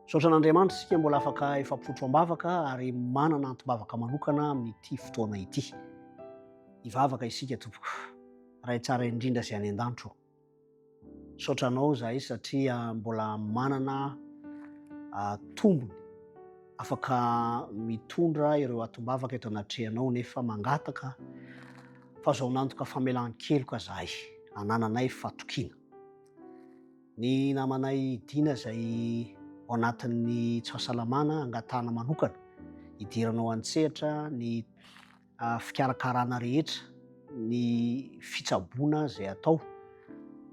Saotran'Andriamanitra isika mbola afaka efampotro ambavaka ary manana antom-bavaka manokana amin'ity fotoana ity. Hivavaka isika tompoko, raha tsara indrindra izay any an-danitro. Saotranao izahay satria mbola manana tombony afaka mitondra ireo atom-bavaka eto anatrehanao nefa mangataka fa zao nantoka famelan-keloka izahay, hanananay fatokiana. Ny namanay dina izay ao anatin'ny tsy fahasalamana angatahana manokana, hidiranao an-tsehatra ny fikarakarana rehetra, ny fitsaboana izay atao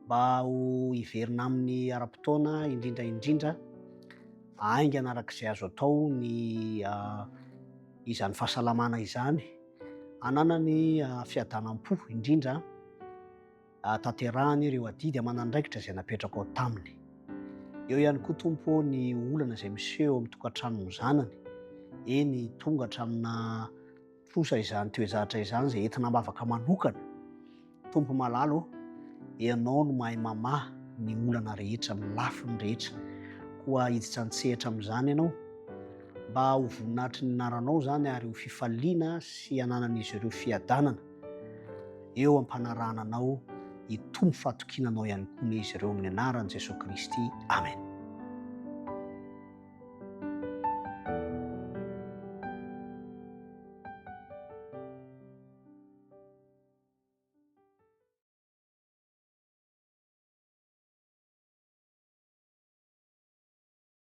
mba ho hiverina amin'ny ara-potoana indrindra aingana arak'izay azo atao ny izany fahasalamana izany, hananany fiadanam-po indrindra tanterahany ireo adidy aman'andraikitra izay napetraka ao taminy. Eo ihany koa tompo ny olana izay miseho amin'ny tokantranony zanany, eny tonga hatramina trosa izany toezatra izany izay entina ambavaka manokana. Tompo malalo, ianao no mahay mamaha ny olana rehetra, amin'ny lafiny rehetra, koa hiditra an-tsehatra amin'izany ianao mba ho voninahitry ny anaranao zany ary ho fifaliana sy hananan'izy ireo fiadanana eo am-panarahananao hitombo fatokinanao ihany koa izy ireo amin'ny anaran'i Jesosy Kristy. Amen.